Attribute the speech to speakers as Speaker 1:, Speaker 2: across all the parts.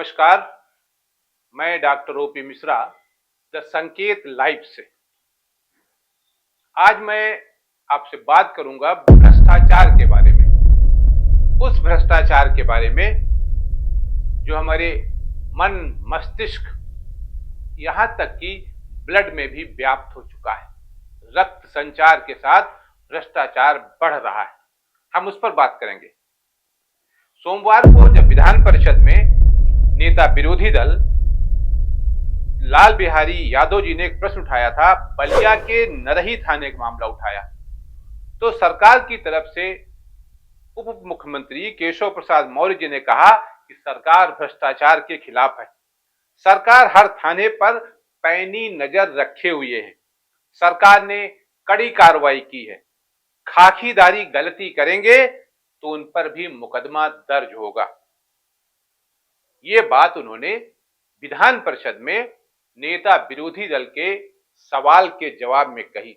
Speaker 1: नमस्कार। मैं doctor OP Mishra the संकेत लाइव से। आज मैं आपसे बात करूंगा भ्रष्टाचार के बारे में। उस भ्रष्टाचार के बारे में जो हमारे मन, मस्तिष्क, यहां तक कि ब्लड में भी व्याप्त हो चुका है। रक्त संचार के साथ भ्रष्टाचार बढ़ रहा है। हम उस पर बात करेंगे। सोमवार को जब विधान परिषद में नेता विरोधी दल लाल बिहारी यादव जी ने एक प्रश्न उठाया था, बलिया के नरही थाने का मामला उठाया, तो सरकार की तरफ से उप मुख्यमंत्री केशव प्रसाद मौर्य जी ने कहा कि सरकार भ्रष्टाचार के खिलाफ है। सरकार हर थाने पर पैनी नजर रखे हुए है। सरकार ने कड़ी कार्रवाई की है। खाकीदारी गलती करेंगे तो उन पर भी मुकदमा दर्ज होगा। ये बात उन्होंने विधान परिषद में नेता विरोधी दल के सवाल के जवाब में कही।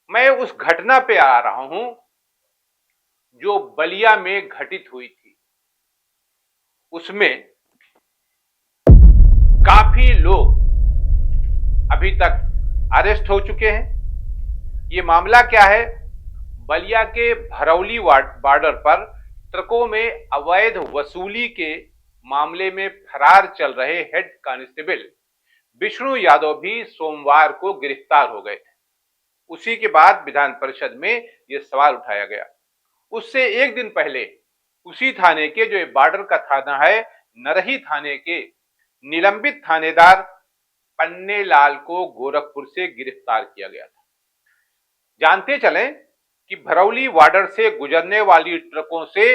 Speaker 1: मैं उस घटना पे आ रहा हूं जो बलिया में घटित हुई थी। उसमें काफी लोग अभी तक अरेस्ट हो चुके हैं। ये मामला क्या है? बलिया के भरौली बॉर्डर पर ट्रकों में अवैध वसूली के मामले में फरार चल रहे हेड कांस्टेबल विष्णु यादव भी सोमवार को गिरफ्तार हो गए थे। उसी के बाद विधान परिषद में यह सवाल उठाया गया। उससे एक दिन पहले उसी थाने के, जो बॉर्डर का थाना है, नरही थाने के निलंबित थानेदार पन्ने लाल को गोरखपुर से गिरफ्तार किया गया था। जानते चलें कि भरौली बॉर्डर से गुजरने वाली ट्रकों से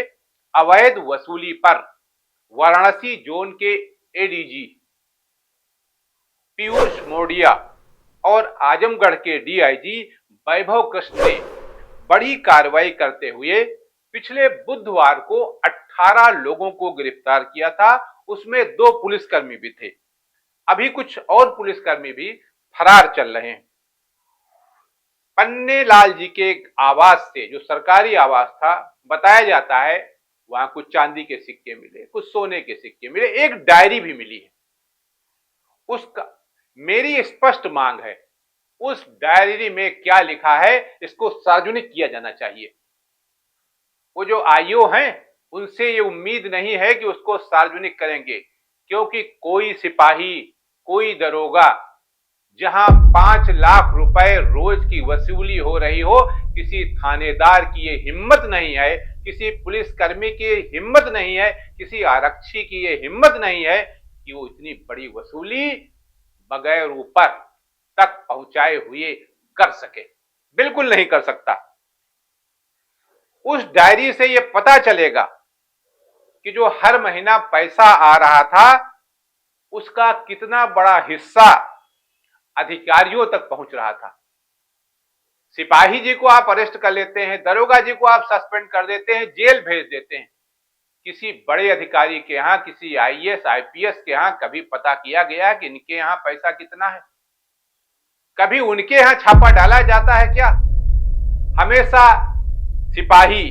Speaker 1: अवैध वसूली पर वाराणसी जोन के एडीजी पीयूष मोडिया और आजमगढ़ के डीआईजी वैभव कृष्ण ने बड़ी कार्रवाई करते हुए पिछले बुधवार को 18 लोगों को गिरफ्तार किया था। उसमें 2 पुलिसकर्मी भी थे। अभी कुछ और पुलिसकर्मी भी फरार चल रहे हैं। पन्ने लाल जी के आवास से, जो सरकारी आवास था, बताया जाता है वहां कुछ चांदी के सिक्के मिले, कुछ सोने के सिक्के मिले, एक डायरी भी मिली है। उसका मेरी स्पष्ट मांग है, उस डायरी में क्या लिखा है इसको सार्वजनिक किया जाना चाहिए। वो जो आईओ हैं उनसे ये उम्मीद नहीं है कि उसको सार्वजनिक करेंगे, क्योंकि कोई सिपाही, कोई दरोगा जहां 5 लाख रुपए रोज की वसूली हो रही हो, किसी थानेदार की ये हिम्मत नहीं है, किसी पुलिसकर्मी की हिम्मत नहीं है, किसी आरक्षी की ये हिम्मत नहीं है कि वो इतनी बड़ी वसूली बगैर ऊपर तक पहुंचाए हुए कर सके। बिल्कुल नहीं कर सकता। उस डायरी से ये पता चलेगा कि जो हर महीना पैसा आ रहा था उसका कितना बड़ा हिस्सा अधिकारियों तक पहुंच रहा था। सिपाही जी को आप अरेस्ट कर लेते हैं, दरोगा जी को आप सस्पेंड कर देते हैं, जेल भेज देते हैं। किसी बड़े अधिकारी के यहां, किसी आईएएस आईपीएस के यहां कभी पता किया गया कि इनके यहां पैसा कितना है? कभी उनके यहां छापा डाला जाता है क्या? हमेशा सिपाही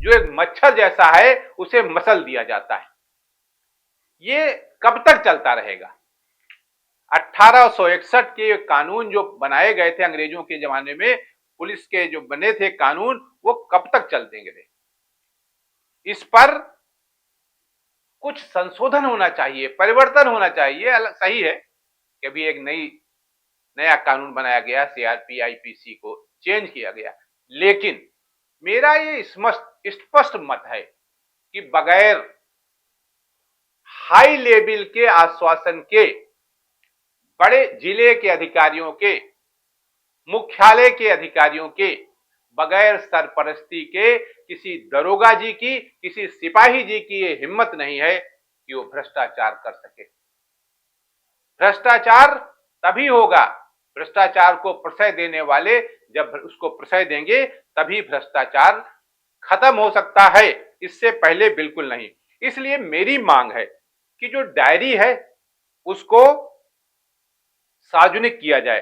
Speaker 1: जो एक मच्छर जैसा है उसे मसल दिया जाता है। ये कब तक चलता रहेगा? 1861 के कानून जो बनाए गए थे अंग्रेजों के जमाने में, पुलिस के जो बने थे कानून, वो कब तक चलते? इस पर कुछ संशोधन होना चाहिए, परिवर्तन होना चाहिए। सही है कि अभी एक नया कानून बनाया गया, सीआरपी आईपीसी को चेंज किया गया, लेकिन मेरा ये स्पष्ट मत है कि बगैर हाई लेवल के आश्वासन के, बड़े जिले के अधिकारियों के, मुख्यालय के अधिकारियों के, बगैर सरपरस्ती के किसी दरोगा जी की, किसी सिपाही जी की ये हिम्मत नहीं है कि वो भ्रष्टाचार कर सके। भ्रष्टाचार तभी होगा, भ्रष्टाचार को प्रश्रय देने वाले जब उसको प्रश्रय देंगे तभी भ्रष्टाचार खत्म हो सकता है, इससे पहले बिल्कुल नहीं। इसलिए मेरी मांग है कि जो डायरी है उसको सार्वजनिक किया जाए,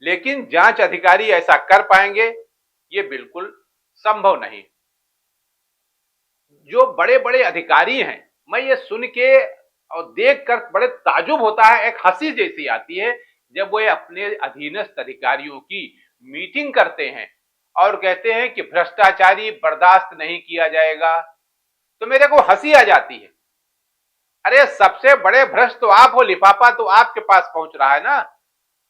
Speaker 1: लेकिन जांच अधिकारी ऐसा कर पाएंगे ये बिल्कुल संभव नहीं। जो बड़े बड़े अधिकारी हैं मैं ये सुन के और देख कर बड़े ताजुब होता है, एक हंसी जैसी आती है जब वो अपने अधीनस्थ अधिकारियों की मीटिंग करते हैं और कहते हैं कि भ्रष्टाचारी बर्दाश्त नहीं किया जाएगा, तो मेरे को हंसी आ जाती है। अरे सबसे बड़े भ्रष्ट तो आप हो, लिफाफा तो आपके पास पहुंच रहा है ना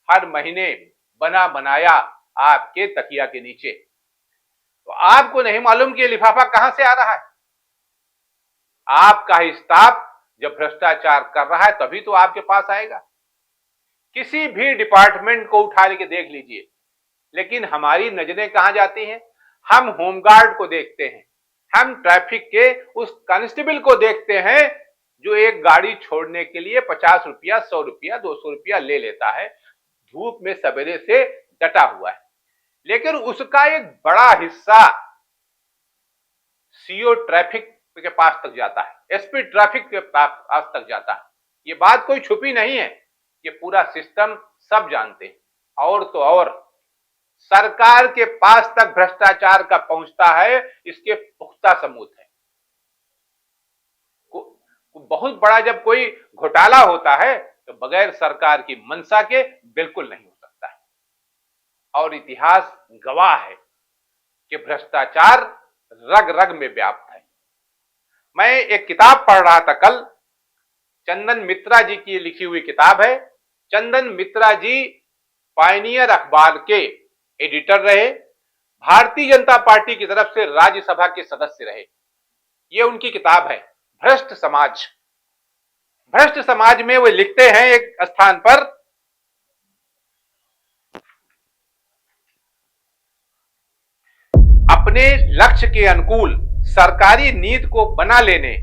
Speaker 1: हर महीने, बना बनाया आपके तकिया के नीचे। तो आपको नहीं मालूम कि लिफाफा कहां से आ रहा है। आपका ही स्टाफ जब भ्रष्टाचार कर रहा है तभी तो आपके पास आएगा। किसी भी डिपार्टमेंट को उठा के देख लीजिए, लेकिन हमारी नजरें कहां जाती हैं? हम होमगार्ड को देखते हैं, हम ट्रैफिक के उस कांस्टेबल को देखते हैं जो एक गाड़ी छोड़ने के लिए 50 रुपया, 100 रुपया, 200 रुपया ले लेता है, धूप में सवेरे से डटा हुआ है, लेकिन उसका एक बड़ा हिस्सा सीओ ट्रैफिक के पास तक जाता है, एसपी ट्रैफिक के पास तक जाता है। ये बात कोई छुपी नहीं है, ये पूरा सिस्टम सब जानते हैं। और तो और सरकार के पास तक भ्रष्टाचार का पहुंचता है, इसके पुख्ता सबूत है। बहुत बड़ा जब कोई घोटाला होता है तो बगैर सरकार की मंशा के बिल्कुल नहीं हो सकता है, और इतिहास गवाह है कि भ्रष्टाचार रग रग में व्याप्त है। मैं एक किताब पढ़ रहा था कल, चंदन मित्रा जी की लिखी हुई किताब है। चंदन मित्रा जी पायनियर अखबार के एडिटर रहे, भारतीय जनता पार्टी की तरफ से राज्यसभा के सदस्य रहे। ये उनकी किताब है भ्रष्ट समाज। भ्रष्ट समाज में वो लिखते हैं एक स्थान पर, अपने लक्ष्य के अनुकूल सरकारी नीति को बना लेने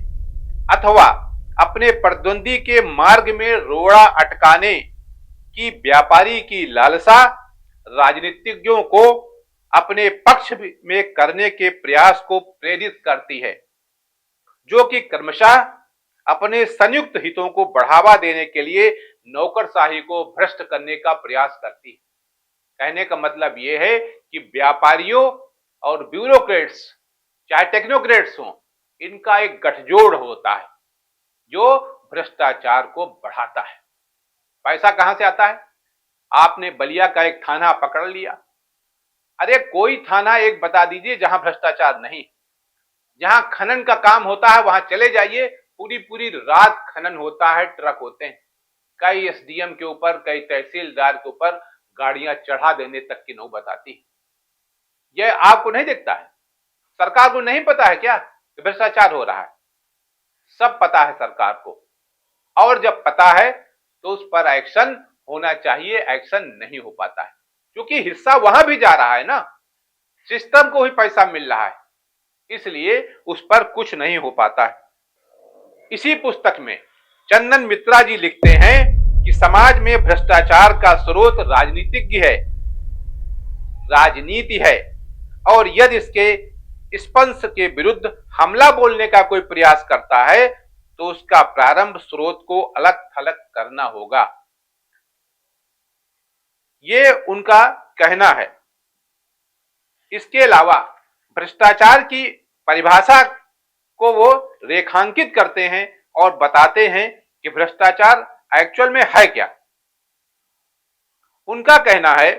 Speaker 1: अथवा अपने प्रतिद्वंदी के मार्ग में रोड़ा अटकाने की व्यापारी की लालसा राजनीतिज्ञों को अपने पक्ष में करने के प्रयास को प्रेरित करती है, जो कि क्रमशः अपने संयुक्त हितों को बढ़ावा देने के लिए नौकरशाही को भ्रष्ट करने का प्रयास करती है। कहने का मतलब यह है कि व्यापारियों और ब्यूरोक्रेट्स, चाहे टेक्नोक्रेट्स हों, इनका एक गठजोड़ होता है जो भ्रष्टाचार को बढ़ाता है। पैसा कहां से आता है? आपने बलिया का एक थाना पकड़ लिया, अरे कोई थाना एक बता दीजिए जहां भ्रष्टाचार नहीं। जहां खनन का काम होता है वहां चले जाइए, पूरी पूरी रात खनन होता है, ट्रक होते हैं, कई एसडीएम के ऊपर, कई तहसीलदार के ऊपर गाड़ियां चढ़ा देने तक की नौबत आती है। यह आपको नहीं दिखता है? सरकार को नहीं पता है क्या कि भ्रष्टाचार हो रहा है? सब पता है सरकार को, और जब पता है तो उस पर एक्शन होना चाहिए, एक्शन नहीं हो पाता है क्योंकि हिस्सा वहां भी जा रहा है ना, सिस्टम को ही पैसा मिल रहा है, इसलिए उस पर कुछ नहीं हो पाता है। इसी पुस्तक में चंदन मित्रा जी लिखते हैं कि समाज में भ्रष्टाचार का स्रोत राजनीति है, और यदि इसके स्पंस के विरुद्ध हमला बोलने का कोई प्रयास करता है तो उसका प्रारंभ स्रोत को अलग थलग करना होगा। ये उनका कहना है। इसके अलावा भ्रष्टाचार की परिभाषा को वो रेखांकित करते हैं और बताते हैं कि भ्रष्टाचार एक्चुअल में है क्या। उनका कहना है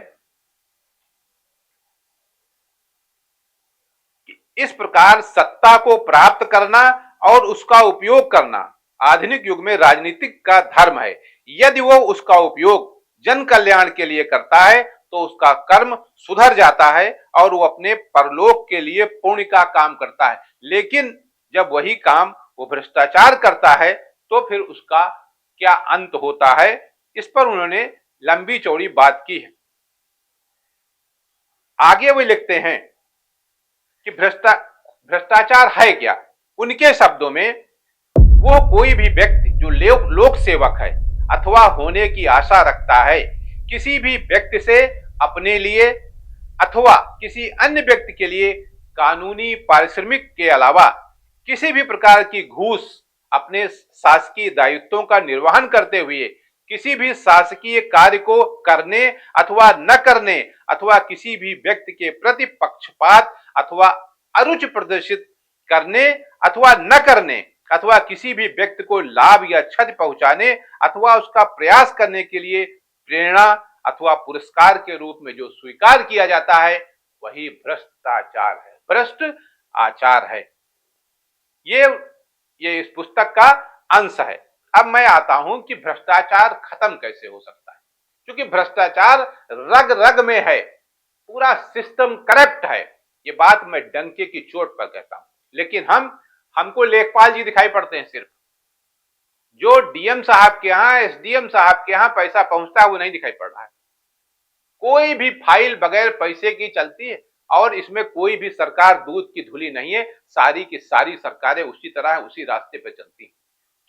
Speaker 1: कि इस प्रकार सत्ता को प्राप्त करना और उसका उपयोग करना आधुनिक युग में राजनीतिक का धर्म है। यदि वो उसका उपयोग जन कल्याण के लिए करता है तो उसका कर्म सुधर जाता है और वो अपने परलोक के लिए पुण्य का काम करता है। लेकिन जब वही काम वो भ्रष्टाचार करता है तो फिर उसका क्या अंत होता है, इस पर उन्होंने लंबी चौड़ी बात की है। आगे वो लिखते हैं कि भ्रष्टाचार है क्या। उनके शब्दों में, वो कोई भी व्यक्ति जो लोक सेवक है अथवा होने की आशा रखता है, किसी भी व्यक्ति से अपने लिए अथवा किसी अन्य व्यक्ति के लिए कानूनी पारिश्रमिक के अलावा किसी भी प्रकार की घूस अपने शासकीय दायित्वों का निर्वहन करते हुए किसी भी शासकीय कार्य को करने अथवा न करने अथवा किसी भी व्यक्ति के प्रति पक्षपात अथवा अरुचि प्रदर्शित करने अथवा न करने अथवा किसी भी व्यक्ति को लाभ या क्षति पहुंचाने अथवा उसका प्रयास करने के लिए प्रेरणा अथवा पुरस्कार के रूप में जो स्वीकार किया जाता है वही भ्रष्टाचार है, भ्रष्ट आचार है। ये ये इस पुस्तक का अंश है। अब मैं आता हूं कि भ्रष्टाचार खत्म कैसे हो सकता है, क्योंकि भ्रष्टाचार रग रग में है, पूरा सिस्टम करप्ट है। ये बात मैं डंके की चोट पर कहता हूं। लेकिन हमको लेखपाल जी दिखाई पड़ते हैं सिर्फ, जो डीएम साहब के यहाँ, एसडीएम साहब के यहाँ पैसा पहुंचता है वो नहीं दिखाई पड़ रहा है। कोई भी फाइल बगैर पैसे की चलती है और इसमें कोई भी सरकार दूध की धुली नहीं है। सारी की सारी सरकारें उसी तरह उसी रास्ते पर चलती हैं,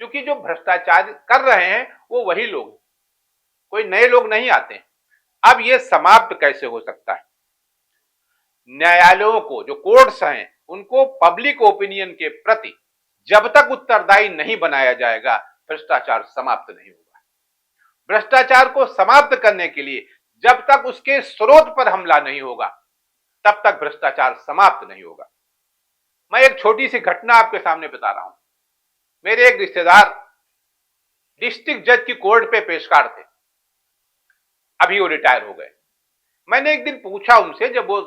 Speaker 1: क्योंकि जो भ्रष्टाचार कर रहे हैं वो वही लोग हैं, कोई नए लोग नहीं आते हैं। अब ये समाप्त कैसे हो सकता है? न्यायालयों को, जो कोर्ट्स हैं, उनको पब्लिक ओपिनियन के प्रति जब तक उत्तरदायी नहीं बनाया जाएगा भ्रष्टाचार समाप्त नहीं होगा। भ्रष्टाचार को समाप्त करने के लिए जब तक उसके स्रोत पर हमला नहीं होगा तब तक भ्रष्टाचार समाप्त नहीं होगा। मैं एक छोटी सी घटना आपके सामने बता रहा हूं। मेरे एक रिश्तेदार डिस्ट्रिक्ट जज की कोर्ट पे पेशकार थे, अभी वो रिटायर हो गए। मैंने एक दिन पूछा उनसे, जब वो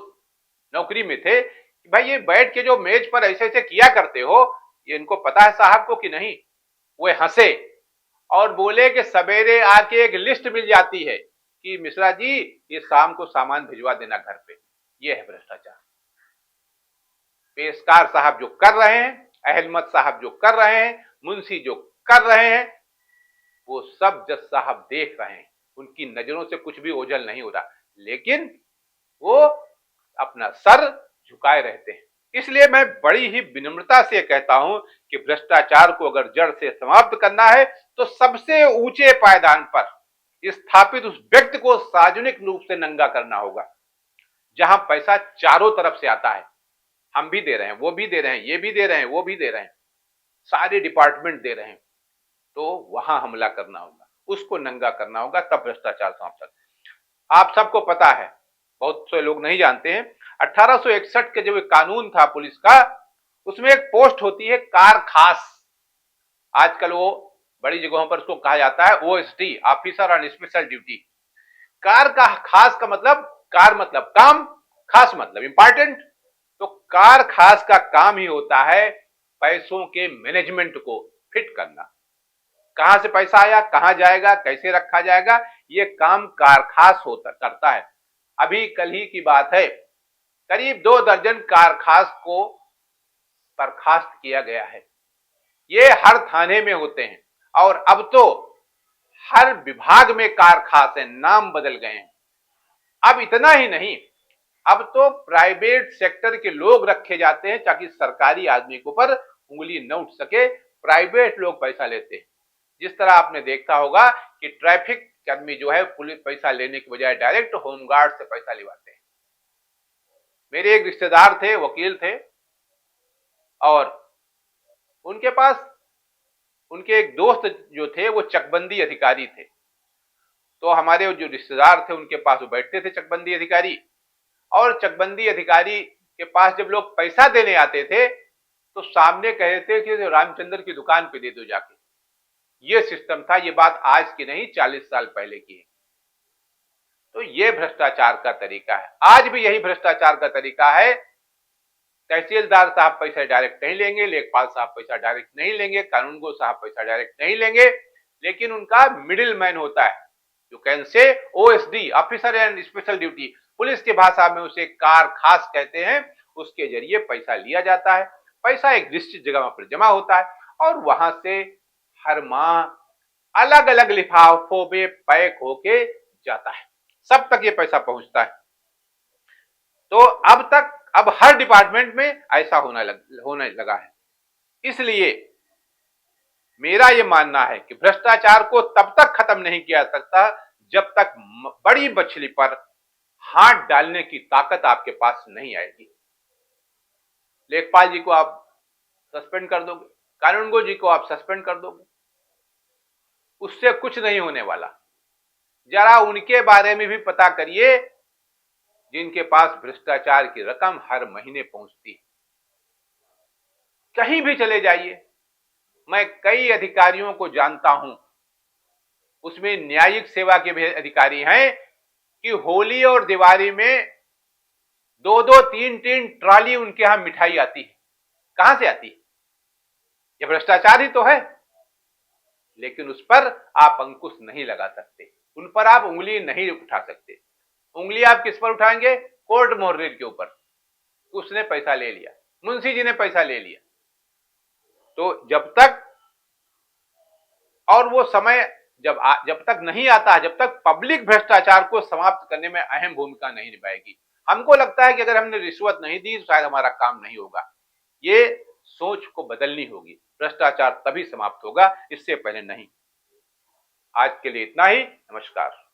Speaker 1: नौकरी में थे, कि भाई ये बैठ के जो मेज पर ऐसे ऐसे किया करते हो, ये इनको पता है साहब को कि नहीं? वो हंसे और बोले कि सवेरे आके एक लिस्ट मिल जाती है कि मिश्रा जी ये शाम को सामान भिजवा देना घर पे। ये है भ्रष्टाचार। पेशकार साहब जो कर रहे हैं, अहलमत साहब जो कर रहे हैं, मुंशी जो कर रहे हैं, वो सब जज साहब देख रहे हैं। उनकी नजरों से कुछ भी ओझल नहीं हो रहा, लेकिन वो अपना सर झुकाए रहते हैं। इसलिए मैं बड़ी ही विनम्रता से कहता हूं कि भ्रष्टाचार को अगर जड़ से समाप्त करना है तो सबसे ऊंचे पायदान पर स्थापित उस व्यक्ति को सार्वजनिक रूप से नंगा करना होगा, जहां पैसा चारों तरफ से आता है। हम भी दे रहे हैं, वो भी दे रहे हैं, ये भी दे रहे हैं, वो भी दे रहे हैं, सारे डिपार्टमेंट दे रहे हैं, तो वहां हमला करना होगा, उसको नंगा करना होगा, तब भ्रष्टाचार समाप्त होगा। आप सबको पता है, बहुत से लोग नहीं जानते हैं, 1861 के जो कानून था पुलिस का, उसमें एक पोस्ट होती है कार खास। आजकल वो बड़ी जगहों पर उसको कहा जाता है OSD, officer on special duty. Car का खास का मतलब, कार मतलब काम, खास मतलब इंपॉर्टेंट। तो कार खास का काम ही होता है पैसों के मैनेजमेंट को फिट करना। कहां से पैसा आया, कहां जाएगा, कैसे रखा जाएगा, ये काम कार खास होता करता है। अभी कल ही की बात है, करीब 2 दर्जन कार खास को बर्खास्त किया गया है। ये हर थाने में होते हैं और अब तो हर विभाग में कार खास है, नाम बदल गए हैं। अब इतना ही नहीं, अब तो प्राइवेट सेक्टर के लोग रखे जाते हैं ताकि सरकारी आदमी के ऊपर उंगली न उठ सके। प्राइवेट लोग पैसा लेते हैं। जिस तरह आपने देखा होगा कि ट्रैफिक कर्मी जो है पुलिस पैसा लेने के बजाय डायरेक्ट होमगार्ड से पैसा लिवाते हैं। मेरे एक रिश्तेदार थे, वकील थे, और उनके पास उनके एक दोस्त जो थे वो चकबंदी अधिकारी थे। तो हमारे जो रिश्तेदार थे उनके पास वो बैठते थे चकबंदी अधिकारी, और चकबंदी अधिकारी के पास जब लोग पैसा देने आते थे तो सामने कहते थे कि रामचंद्र की दुकान पे दे दो जाके। ये सिस्टम था। ये बात आज की नहीं, 40 साल पहले की है। तो ये भ्रष्टाचार का तरीका है, आज भी यही भ्रष्टाचार का तरीका है। तहसीलदार साहब पैसा डायरेक्ट नहीं लेंगे, लेखपाल साहब पैसा डायरेक्ट नहीं लेंगे, कानूनगो साहब पैसा डायरेक्ट नहीं लेंगे, लेकिन उनका मिडिल मैन होता है, you can say OSD, officer and special duty. Police की भाषा में उसे कार खास कहते हैं। उसके जरिए पैसा लिया जाता है। पैसा एक निश्चित जगह पर जमा होता है और वहां से हर माह अलग अलग लिफाफों में पैक होके जाता है, सब तक ये पैसा पहुंचता है। तो अब हर डिपार्टमेंट में ऐसा होने लगा है। इसलिए मेरा यह मानना है कि भ्रष्टाचार को तब तक खत्म नहीं किया जा सकता जब तक बड़ी मछली पर हाथ डालने की ताकत आपके पास नहीं आएगी। लेखपाल जी को आप सस्पेंड कर दोगे, कानूनगो जी को आप सस्पेंड कर दोगे, उससे कुछ नहीं होने वाला। जरा उनके बारे में भी पता करिए जिनके पास भ्रष्टाचार की रकम हर महीने पहुंचती है। कहीं भी चले जाइए, मैं कई अधिकारियों को जानता हूं, उसमें न्यायिक सेवा के भी अधिकारी हैं, कि होली और दिवाली में दो दो तीन तीन ट्रॉली उनके यहां मिठाई आती है। कहां से आती है? ये भ्रष्टाचार ही तो है। लेकिन उस पर आप अंकुश नहीं लगा सकते, उन पर आप उंगली नहीं उठा सकते। उंगली आप किस पर उठाएंगे? कोर्ट मोहर्रे के ऊपर। उसने पैसा ले लिया, मुंशी जी ने पैसा ले लिया। तो जब तक, और वो समय जब तक नहीं आता, जब तक पब्लिक भ्रष्टाचार को समाप्त करने में अहम भूमिका नहीं निभाएगी। हमको लगता है कि अगर हमने रिश्वत नहीं दी तो शायद हमारा काम नहीं होगा। ये सोच को बदलनी होगी। भ्रष्टाचार तभी समाप्त होगा, इससे पहले नहीं। आज के लिए इतना ही। नमस्कार।